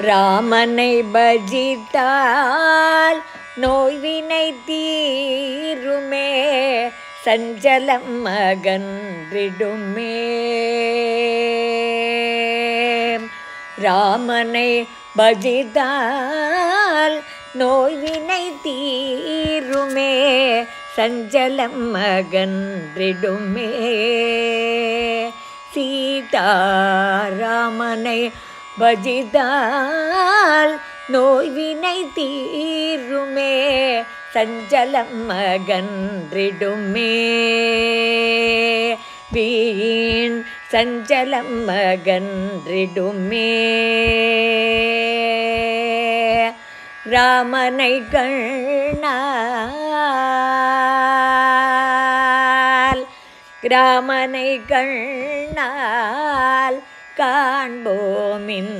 ராமனை பஜித்தால் நோய்வினை தீருமே, சஞ்சலம் அகன்றிடுமே. ராமனை பஜித்தால் நோய்வினை தீருமே, சஞ்சலம் அகன்றிடுமே. சீதாராமனை பஜித்தால் நோய்வினை தீருமே, சஞ்சலம் அகன்றிடுமே. வீண் சஞ்சலம் அகன்றிடுமே. ராமனை கண்ணால் ராமனை கண்ணால் காண்போமின்றே,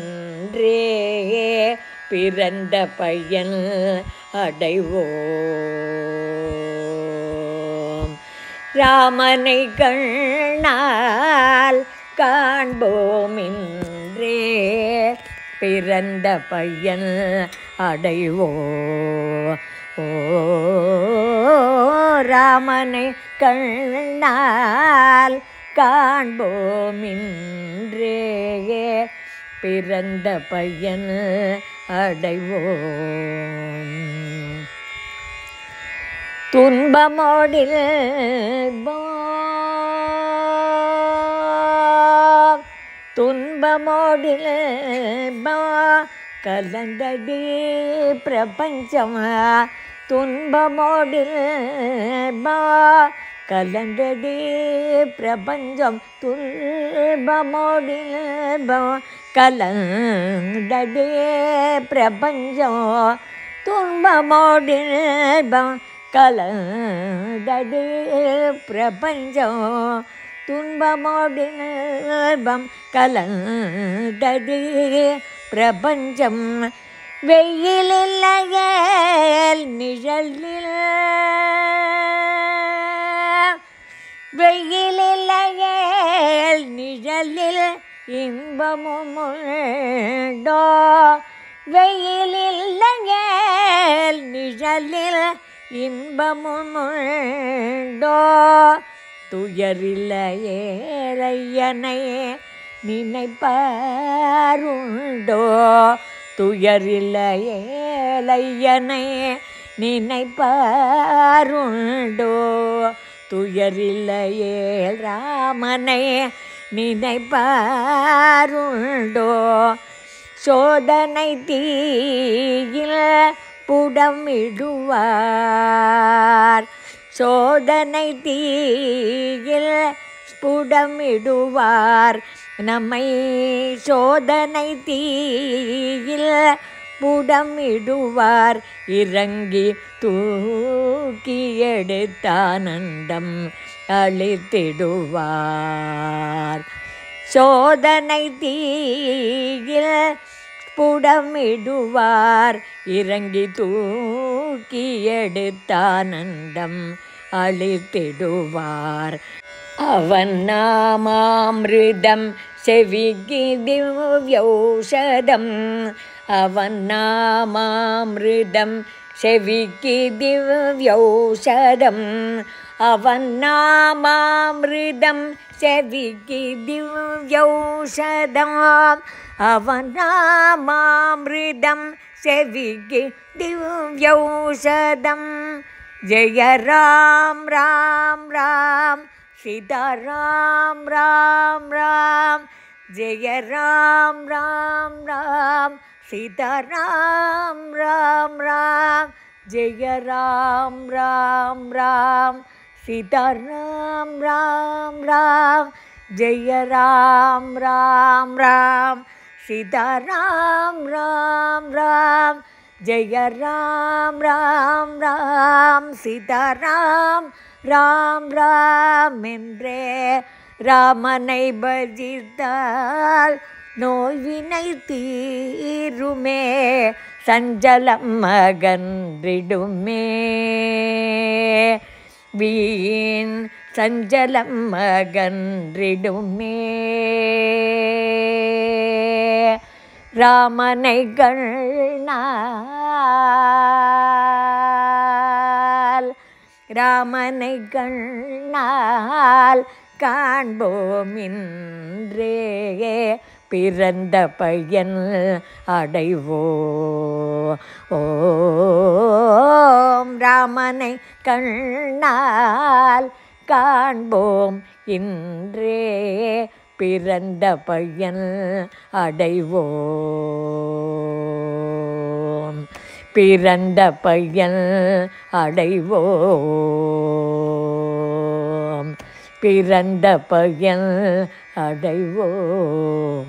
பிறந்த பையன் அடைவோம். ராமனை கண்ணால் காண்போமின்றே, பிறந்த பையன் அடைவோம். ஓ ராமனை கண்ணால் காண்போமின்றே, பிறந்த பையன் அடைவோம். துன்பமோடில் துன்பமோடில் கலந்தடி பிரபஞ்சம், துன்பமோடில் கலந்தடி பிரபஞ்சம், துன்பமோடில் கலந்தடி பிரபஞ்சம், துன்பமோடில் கலந்தடி பிரபஞ்சம், துன்பமோடில் கலந்தடி பிரபஞ்சம். வெயிலில்லையே நிழலில், வெயிலில்லையே நிழலில் இன்பமும் உண்டோ, வெயிலில்லையே நிழலில் இன்பமும் உண்டோ, துயரில்லையே ஐயனை நினைப்பாருண்டோ, துயரில்லையே ஐயனை நினைப்பாருண்டோ, துயரில்லையே ராமனை நினைப்பாருண்டோ. சோதனை தீயில் புடமிடுவார், சோதனை தீயில் புடமிடுவார், நம்மை சோதனை தீயில் புடமிடுவார், இறங்கி தூக்கி எடுத்தானந்தம் அளித்திடுவார். சோதனை தீயில் புடமிடுவார், இறங்கி தூக்கி எடுத்தானந்தம் அளித்திடுவார். அவன் நாமாமிருதம் செவிக்கு திவ்யௌஷதம், அவன் நாமாமிருதம் செவிக்கு திவ்யௌஷதம், அவன் நாமாமிருதம் செவிக்கு திவ்யௌஷதம், அவன் நாமாமிருதம் செவிக்கு திவ்யௌஷதம். ஜெய ராம் ராம் ராம் சீதா ராம் ராம் ராம், ஜெய ராம் ராம் ராம் சீதா ராம் ராம் ராம், ஜெய ராம் ராம் ராம் சீதா ராம் ராம் ராம், ஜெய ராம் ராம் ராம் சீதா ராம் ராம் ராம், ஜெய ராம் ராம் ராம் சீதா ராம் ராம் ராம் என்றே. ராமனை பஜித்தால் நோய்வினை தீருமே, சஞ்சலம் அகன்றிடுமே. வீண் சஞ்சலம் அகன்றிடுமே. ராமனை கண்ணால் ராமனை கண்ணால் காண்போம் இன்றே பிறந்த பயன் அடைவோம். ஓம் ராமனை கண்ணால் காண்போம் இன்றே பிறந்த பயன் அடைவோம். பிறந்த பயன் அடைவோம். பிறந்த பயன் அடைவோம்.